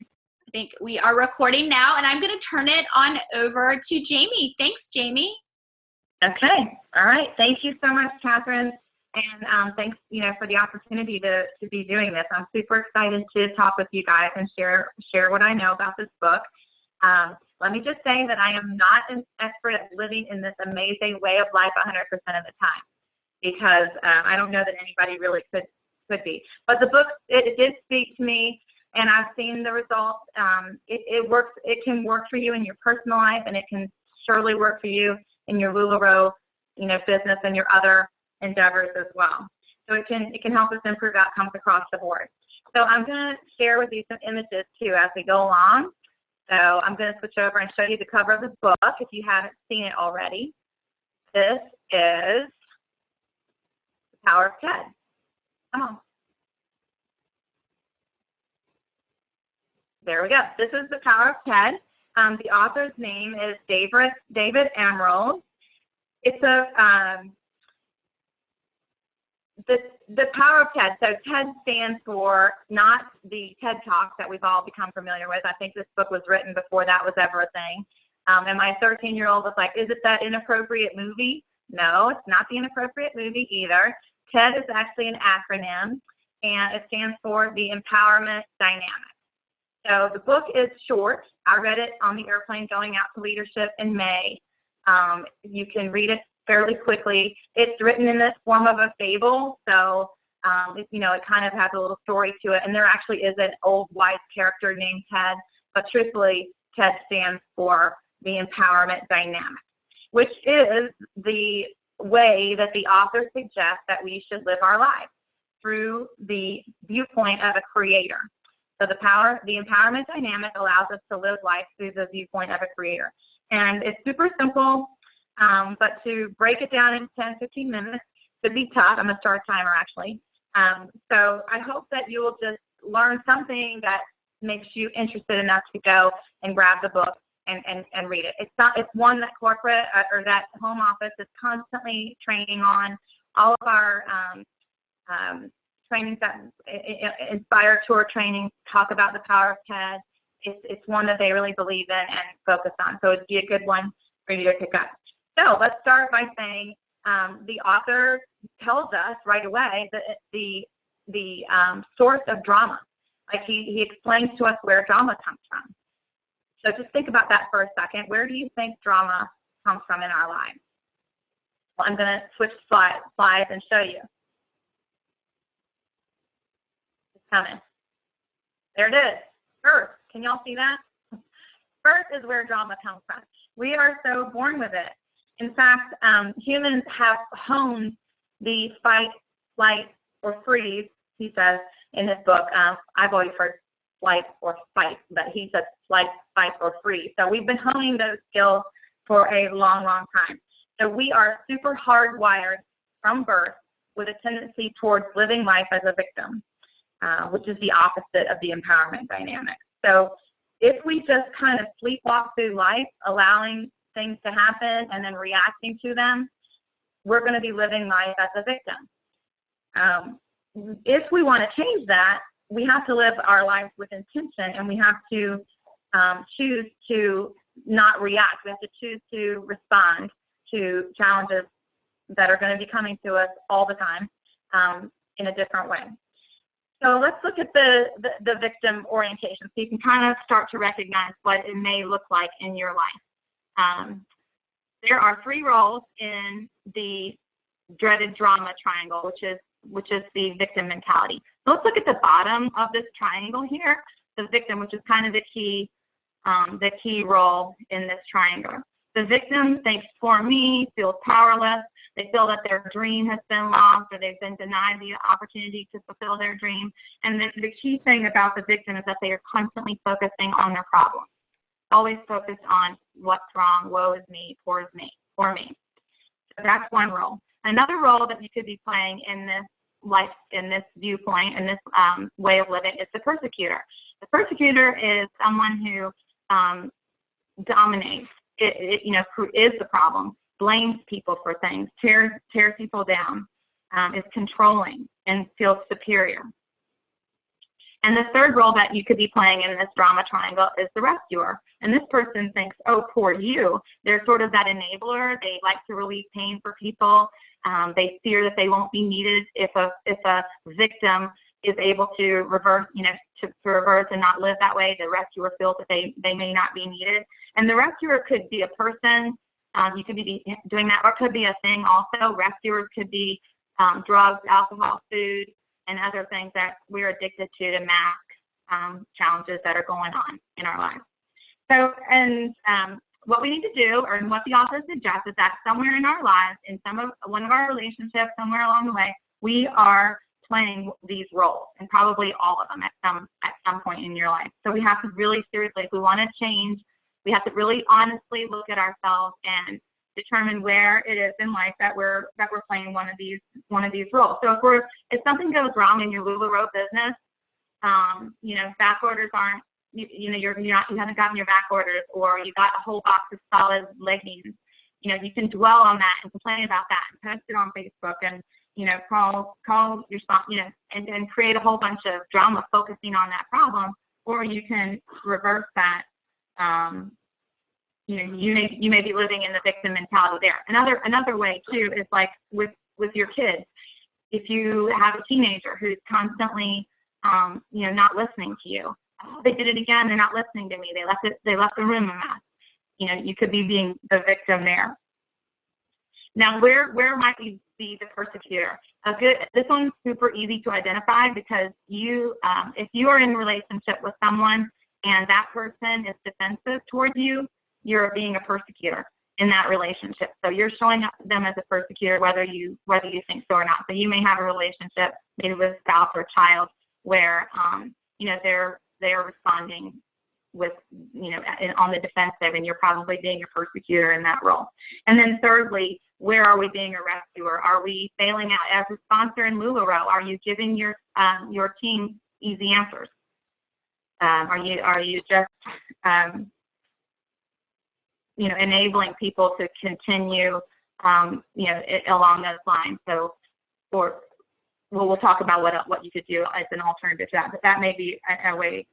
I think we are recording now, and I'm going to turn it on over to Jamie. Thanks, Jamie. Okay. All right. Thank you so much, Catherine. And thanks, for the opportunity to be doing this. I'm super excited to talk with you guys and share what I know about this book. Let me just say that I am not an expert at living in this amazing way of life 100% of the time, because I don't know that anybody really could be. But the book, it did speak to me, and I've seen the results. It works. It can work for you in your personal life, and it can surely work for you in your LuLaRoe, business and your other endeavors as well. So it can help us improve outcomes across the board. So I'm going to share with you some images too as we go along. So I'm going to switch over and show you the cover of the book if you haven't seen it already. This is The Power of TED. Come on. There we go. This is The Power of TED. The author's name is David Emerald. It's the Power of TED. So TED stands for not the TED Talk that we've all become familiar with. I think this book was written before that was ever a thing. And my 13-year-old was like, is it that inappropriate movie? No, it's not the inappropriate movie either. TED is actually an acronym, and it stands for the Empowerment Dynamic. So the book is short. I read it on the airplane going out to leadership in May. You can read it fairly quickly. It's written in this form of a fable, so it kind of has a little story to it. And there actually is an old wise character named Ted, but truthfully, TED stands for the Empowerment Dynamic, which is the way that the author suggests that we should live our lives through the viewpoint of a creator. So the empowerment dynamic allows us to live life through the viewpoint of a creator. And it's super simple, but to break it down in 10, 15 minutes could be tough. I'm going to start a timer, actually. So I hope that you will just learn something that makes you interested enough to go and grab the book and read it. It's one that corporate or that home office is constantly training on. All of our trainings that Inspire Tour trainings talk about the power of TED. It's one that they really believe in and focus on. So it'd be a good one for you to pick up. So let's start by saying the author tells us right away that the source of drama. Like he explains to us where drama comes from. So just think about that for a second. Where do you think drama comes from in our lives? Well, I'm going to switch slides and show you. It's coming. There it is. Birth. Can y'all see that? Birth is where drama comes from. We are so born with it. In fact, humans have honed the fight, flight, or freeze, he says in his book. I've always heard flight or fight, but he says flight, fight, or freeze. So we've been honing those skills for a long, long time. So we are super hardwired from birth with a tendency towards living life as a victim, which is the opposite of the empowerment dynamic. So if we just kind of sleepwalk through life, allowing things to happen and then reacting to them, we're going to be living life as a victim. If we want to change that, we have to live our lives with intention, and we have to choose to not react. We have to choose to respond to challenges that are going to be coming to us all the time in a different way. So let's look at the victim orientation, so you can kind of start to recognize what it may look like in your life. There are 3 roles in the dreaded drama triangle, which is the victim mentality. So let's look at the bottom of this triangle here, the victim, which is kind of the key role in this triangle. The victim thinks, "For me," feels powerless. They feel that their dream has been lost, or they've been denied the opportunity to fulfill their dream. And the key thing about the victim is that they are constantly focusing on their problem, always focused on what's wrong, woe is me, poor is me, for me. So that's one role. Another role that you could be playing in this life, in this viewpoint, in this way of living, is the persecutor. The persecutor is someone who dominates, who is the problem, blames people for things, tears people down, is controlling, and feels superior. And the third role that you could be playing in this drama triangle is the rescuer. And this person thinks, oh, poor you. They're sort of that enabler. They like to relieve pain for people. They fear that they won't be needed if a victim is able to reverse, to reverse and not live that way. The rescuer feels that they may not be needed. And the rescuer could be a person. You could be doing that, or it could be a thing also. Rescuers could be drugs, alcohol, food, and other things that we're addicted to mask challenges that are going on in our lives. So, and what we need to do, or what the author suggests, is that somewhere in our lives, in one of our relationships, somewhere along the way, we are playing these roles, and probably all of them at some point in your life. So we have to really seriously, if we want to change, we have to really honestly look at ourselves and determine where it is in life that we're playing one of these roles. So if something goes wrong in your LuLaRoe business, back orders aren't, you haven't gotten your back orders, or you got a whole box of solid leggings, you can dwell on that and complain about that and post it on Facebook and call your sponsor, and create a whole bunch of drama focusing on that problem. Or you can reverse that. You may be living in the victim mentality there. Another way too is like with your kids. If you have a teenager who's constantly not listening to you, oh, they did it again, they're not listening to me, they left the room a mess. You could be being the victim there. Now, where might we be the persecutor? This one's super easy to identify, because if you are in a relationship with someone and that person is defensive towards you, you're being a persecutor in that relationship. So you're showing up to them as a persecutor, whether you think so or not. So you may have a relationship, maybe with a spouse or a child, where they're responding with on the defensive, and you're probably being a persecutor in that role. And then thirdly, where are we being a rescuer? Are we failing out as a sponsor in LuLaRoe? Are you giving your team easy answers? Are you just enabling people to continue along those lines? So, we'll talk about what you could do as an alternative to that, but that may be a way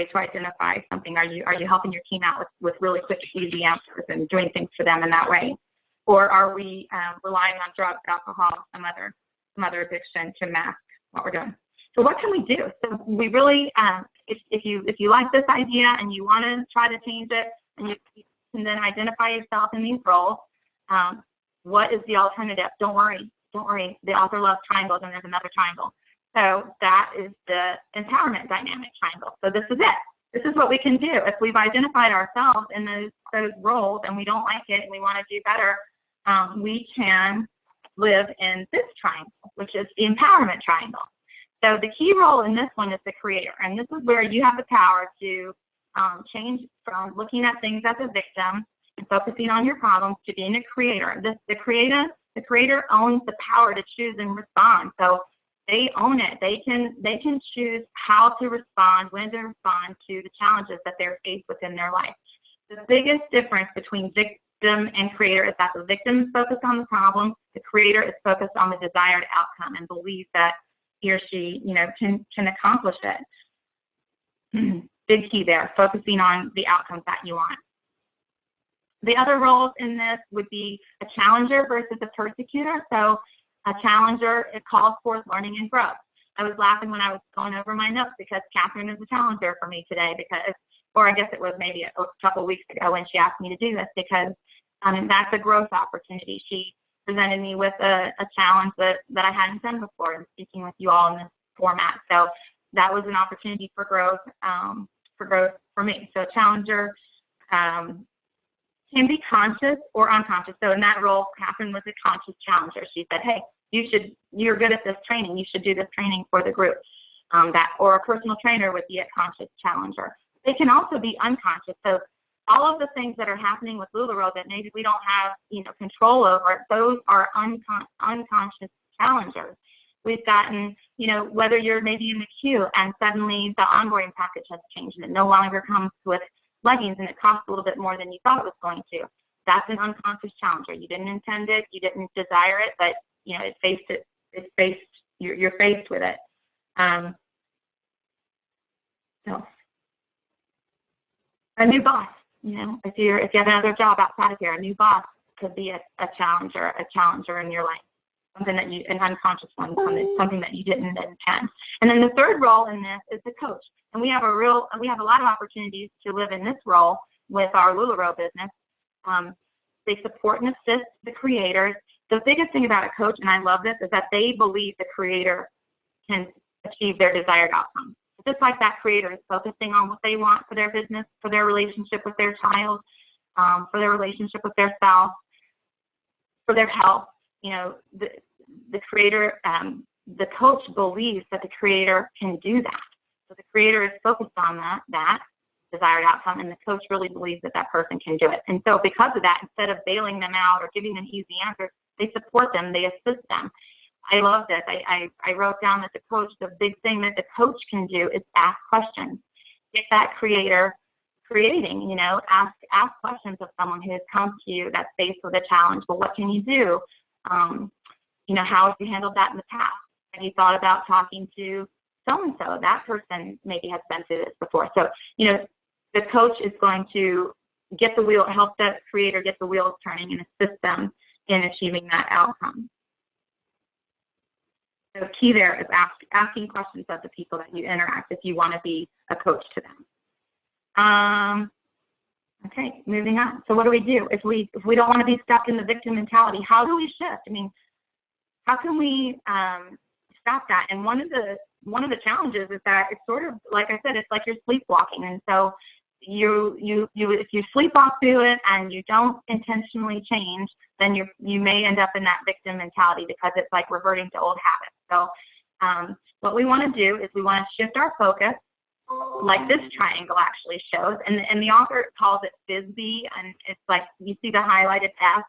to identify something. Are you helping your team out with really quick, easy answers and doing things for them in that way? Or are we relying on drugs, alcohol, some other addiction to mask what we're doing? So what can we do? So we really, if you like this idea and you want to try to change it, and you can then identify yourself in these roles, what is the alternative? Don't worry. The author loves triangles, and there's another triangle. So that is the empowerment dynamic triangle. So this is it. This is what we can do. If we've identified ourselves in those roles and we don't like it and we want to do better, we can live in this triangle, which is the empowerment triangle. So the key role in this one is the creator. And this is where you have the power to change from looking at things as a victim and focusing on your problems to being a creator. The creator owns the power to choose and respond. So they own it. They can choose how to respond, when to respond to the challenges that they're faced with in their life. The biggest difference between victim and creator is that the victim is focused on the problem, the creator is focused on the desired outcome and believes that he or she, can accomplish it. Big key there, focusing on the outcomes that you want. The other roles in this would be a challenger versus a persecutor. So a challenger, it calls forth learning and growth. I was laughing when I was going over my notes because Catherine is a challenger for me today, or I guess it was maybe a couple of weeks ago when she asked me to do this, because that's a growth opportunity. She presented me with a challenge that I hadn't done before, and speaking with you all in this format. So that was an opportunity for growth for me. So a challenger can be conscious or unconscious. So in that role, Catherine was a conscious challenger. She said, hey, you're good at this training. You should do this training for the group. Or a personal trainer would be a conscious challenger. They can also be unconscious. So all of the things that are happening with LuLaRoe that maybe we don't have, control over, those are unconscious challengers. We've gotten, whether you're maybe in the queue and suddenly the onboarding package has changed and it no longer comes with leggings and it costs a little bit more than you thought it was going to. That's an unconscious challenger. You didn't intend it, you didn't desire it, but you're faced with it. So a new boss, if you have another job outside of here, a new boss could be a challenger in your life, something that an unconscious one, something that you didn't intend. And then the third role in this is the coach. And we have a lot of opportunities to live in this role with our LuLaRoe business. They support and assist the creators. The biggest thing about a coach, and I love this, is that they believe the creator can achieve their desired outcome. Just like that creator is focusing on what they want for their business, for their relationship with their child, for their relationship with their spouse, for their health. The creator, the coach believes that the creator can do that. So the creator is focused on that desired outcome, and the coach really believes that that person can do it. And so because of that, instead of bailing them out or giving them easy answers, they support them, they assist them. I love this. I wrote down that the big thing that the coach can do is ask questions. Get that creator creating, ask questions of someone who has come to you that's faced with a challenge. Well, what can you do? How have you handled that in the past? Have you thought about talking to so-and-so? That person maybe has been through this before. So, the coach is going to help that creator get the wheels turning and assist them in achieving that outcome. So key there is asking questions of the people that you interact if you want to be a coach to them. Okay, moving on. So what do we do? If we don't want to be stuck in the victim mentality, how do we shift? How can we stop that? And one of the challenges is that it's sort of, like I said, it's like you're sleepwalking. And so if you sleepwalk through it and you don't intentionally change, then you may end up in that victim mentality because it's like reverting to old habits. So what we want to do is we want to shift our focus, like this triangle actually shows, and the author calls it FISB, and it's like you see the highlighted F,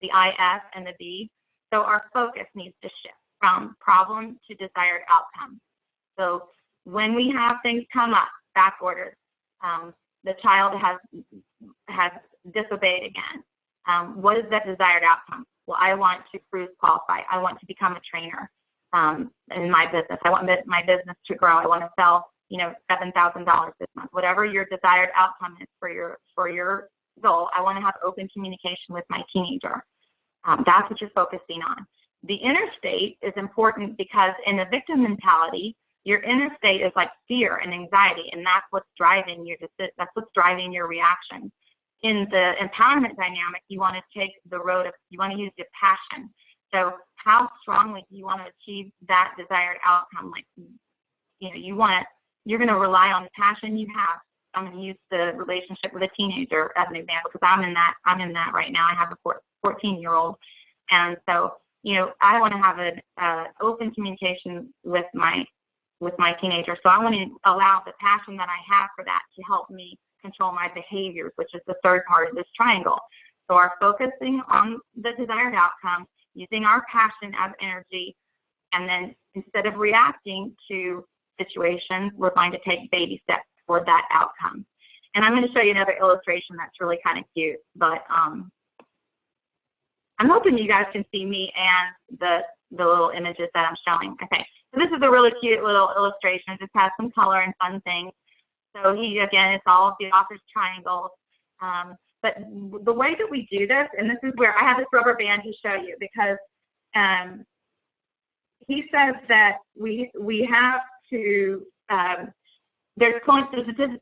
the IF, and the B. So our focus needs to shift from problem to desired outcome. So when we have things come up, back orders, the child has disobeyed again. What is that desired outcome? Well, I want to cruise qualify. I want to become a trainer in my business. I want my business to grow. I want to sell, $7,000 this month. Whatever your desired outcome is for your goal, I want to have open communication with my teenager. That's what you're focusing on. The inner state is important because in the victim mentality, your inner state is like fear and anxiety, and that's what's driving your reaction. In the empowerment dynamic, you want to take the road of, you want to use your passion. So how strongly do you want to achieve that desired outcome? Like, you're going to rely on the passion you have. I'm going to use the relationship with a teenager as an example because I'm in that right now. I have a 14-year-old, and so I want to have an open communication with my teenager. So I want to allow the passion that I have for that to help me control my behaviors, which is the third part of this triangle. So our focusing on the desired outcome, using our passion as energy, and then instead of reacting to situations, we're going to take baby steps toward that outcome. And I'm going to show you another illustration that's really kind of cute, but I'm hoping you guys can see me and the little images that I'm showing. Okay, so this is a really cute little illustration. It just has some color and fun things. So again, it's all of the author's triangles. But the way that we do this, and this is where I have this rubber band to show you, because he says that we have to, there's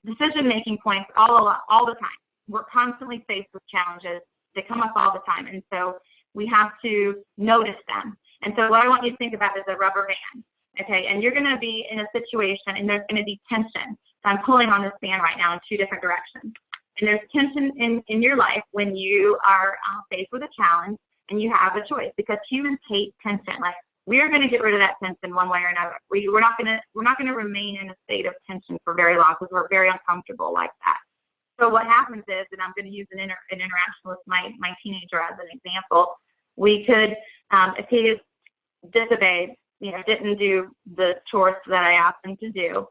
decision-making points all the time. We're constantly faced with challenges. They come up all the time, and so we have to notice them. And so what I want you to think about is a rubber band, okay? And you're going to be in a situation, and there's going to be tension. So I'm pulling on this band right now in two different directions. And there's tension in your life when you are faced with a challenge and you have a choice, because humans hate tension. Like, we are going to get rid of that tension one way or another. We're not going to remain in a state of tension for very long because we're very uncomfortable like that. So what happens is, and I'm going to use an interaction with my teenager as an example. We could, if he disobeyed, didn't do the chores that I asked him to do,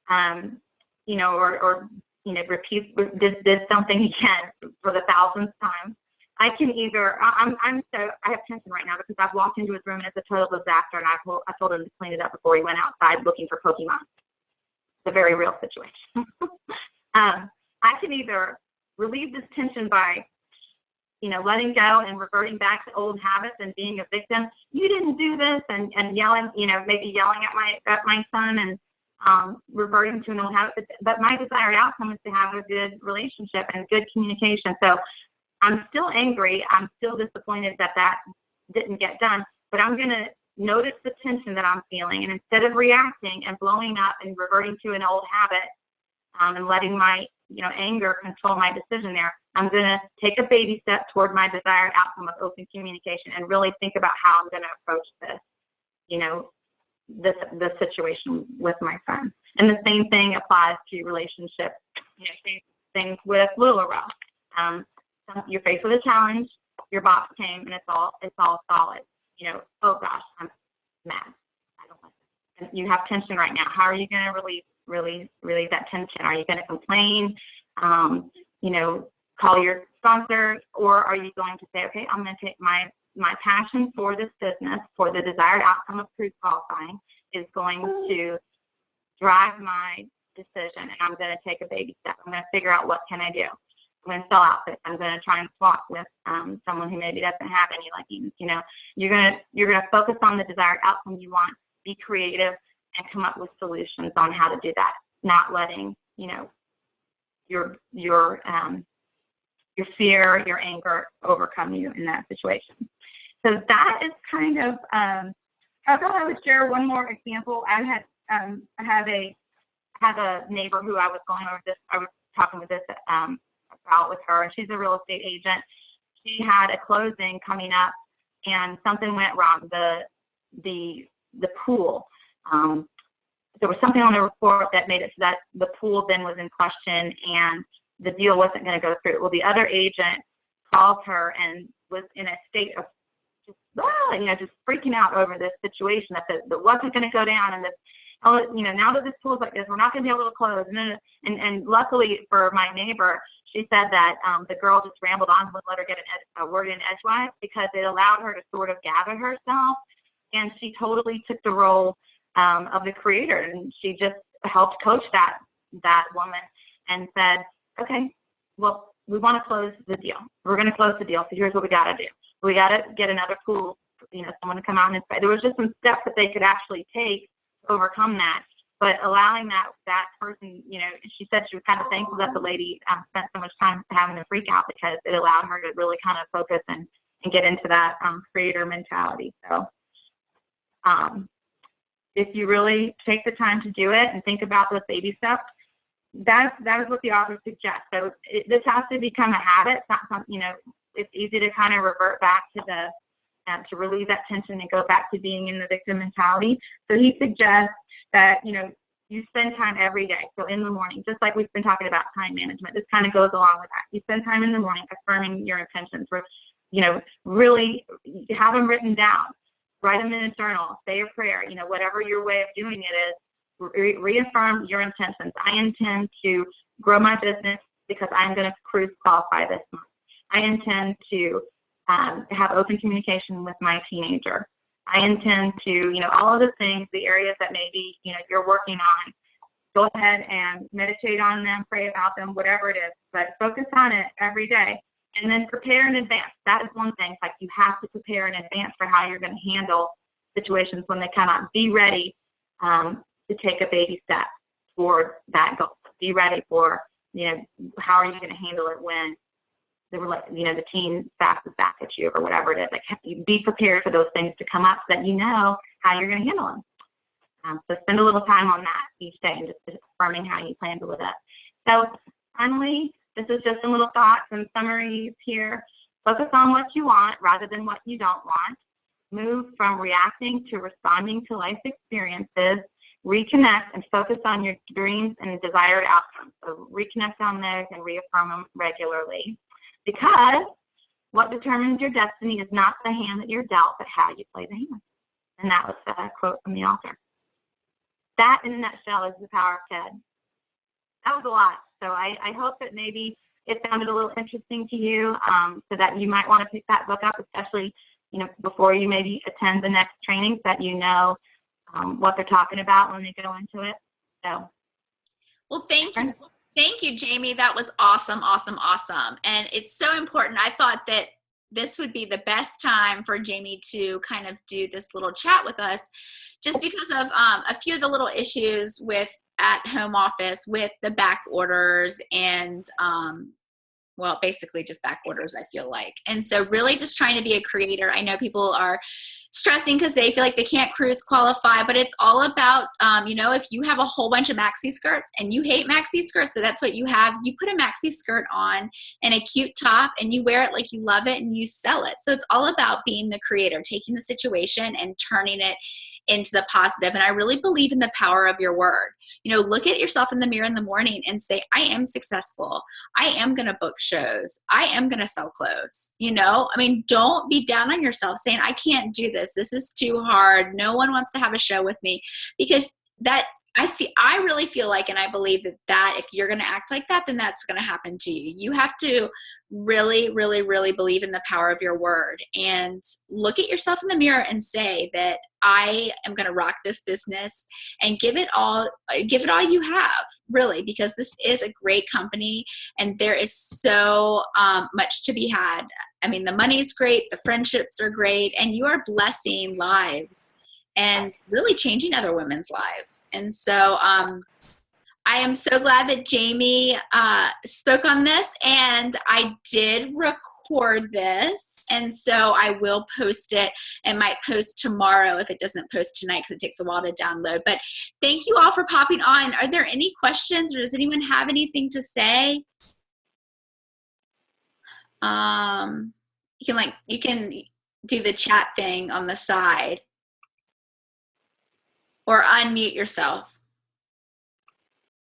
or did something again for the 1,000th time, I can either, I have tension right now because I've walked into his room and it's a total disaster, and I told him to clean it up before he went outside looking for Pokemon. a very real situation. I can either relieve this tension by, letting go and reverting back to old habits and being a victim. You didn't do this, and yelling, maybe yelling at my son and reverting to an old habit. But my desired outcome is to have a good relationship and good communication. So I'm still angry. I'm still disappointed that didn't get done. But I'm going to notice the tension that I'm feeling, and instead of reacting and blowing up and reverting to an old habit and letting my anger control my decision there, I'm going to take a baby step toward my desired outcome of open communication and really think about how I'm going to approach this situation with my son. And the same thing applies to relationships, same things with Lula Ross. You're faced with a challenge, your boss came, and it's all solid. Oh gosh, I'm mad. I don't like it. And you have tension right now. How are you going to relieve that tension? Are you going to complain? Call your sponsor, or are you going to say, okay, I'm going to take my passion for this business, for the desired outcome of cruise qualifying, is going to drive my decision, and I'm going to take a baby step. I'm going to figure out what can I do. I'm going to sell outfits. I'm going to try and swap with someone who maybe doesn't have any leggings. You're going to focus on the desired outcome you want, be creative, and come up with solutions on how to do that. Not letting your fear, your anger overcome you in that situation. So that is kind of. I thought I would share one more example. I have a neighbor who I was talking with this about with her, and she's a real estate agent. She had a closing coming up, and something went wrong. The pool. There was something on the report that made it so that the pool then was in question, and the deal wasn't going to go through. Well, the other agent called her and was in a state of just freaking out over this situation that wasn't going to go down, and now that this pool's like this, we're not going to be able to close. And luckily for my neighbor, she said that the girl just rambled on and wouldn't let her get a word in edgewise, because it allowed her to sort of gather herself, and she totally took the role of the creator, and she just helped coach that woman and said, okay, well, we want to close the deal. We're going to close the deal. So here's what we got to do. We got to get another pool, someone to come out and inspect. There was just some steps that they could actually take to overcome that. But allowing that person, she said she was kind of thankful that the lady spent so much time having a freak out, because it allowed her to really kind of focus and get into that creator mentality. So if you really take the time to do it and think about those baby steps, that is what the author suggests. So this has to become a habit. It's not something, it's easy to kind of revert back to to relieve that tension and go back to being in the victim mentality. So he suggests that, you spend time every day. So in the morning, just like we've been talking about time management, this kind of goes along with that. You spend time in the morning affirming your intentions, really have them written down, write them in a journal, say a prayer, whatever your way of doing it is. Reaffirm your intentions. I intend to grow my business because I'm going to cruise qualify this month. I intend to have open communication with my teenager. I intend to, all of the things, the areas that maybe, you're working on, go ahead and meditate on them, pray about them, whatever it is, but focus on it every day. And then prepare in advance. That is one thing. Like, you have to prepare in advance for how you're going to handle situations when they come up. Be ready to take a baby step toward that goal. Be ready for, how are you going to handle it when the teen passes back at you or whatever it is. Like, be prepared for those things to come up so that you know how you're going to handle them. So spend a little time on that each day and just affirming how you plan to live it. So finally, this is just some little thoughts and summaries here. Focus on what you want rather than what you don't want. Move from reacting to responding to life experiences. Reconnect and focus on your dreams and desired outcomes. So reconnect on those and reaffirm them regularly. Because what determines your destiny is not the hand that you're dealt, but how you play the hand. And that was a quote from the author. That, in a nutshell, is the power of TED. That was a lot. So I hope that maybe it sounded a little interesting to you, so that you might want to pick that book up, especially before you maybe attend the next training, so that what they're talking about when they go into it. So Well, thank you. Thank you, Jamie. That was awesome, awesome, awesome. And it's so important. I thought that this would be the best time for Jamie to kind of do this little chat with us, just because of a few of the little issues with at home office with the back orders and well, basically just back orders, I feel like. And so really just trying to be a creator. I know people are stressing because they feel like they can't cruise qualify, but it's all about, you know, if you have a whole bunch of maxi skirts and you hate maxi skirts, but that's what you have, you put a maxi skirt on and a cute top and you wear it like you love it and you sell it. So it's all about being the creator, taking the situation and turning it into the positive. And I really believe in the power of your word. You know, look at yourself in the mirror in the morning and say, I am successful. I am going to book shows. I am going to sell clothes. You know, I mean, don't be down on yourself saying, I can't do this. This is too hard. No one wants to have a show with me, because that I really feel like, and I believe that if you're going to act like that, then that's going to happen to you. You have to really, really, really believe in the power of your word and look at yourself in the mirror and say that I am going to rock this business and give it all you have, really, because this is a great company and there is so much to be had. I mean, the money's great, the friendships are great, and you are blessing lives and really changing other women's lives. And so I am so glad that Jamie spoke on this, and I did record this, and so I will post it and might post tomorrow if it doesn't post tonight because it takes a while to download. But thank you all for popping on. Are there any questions, or does anyone have anything to say? You can do the chat thing on the side or unmute yourself.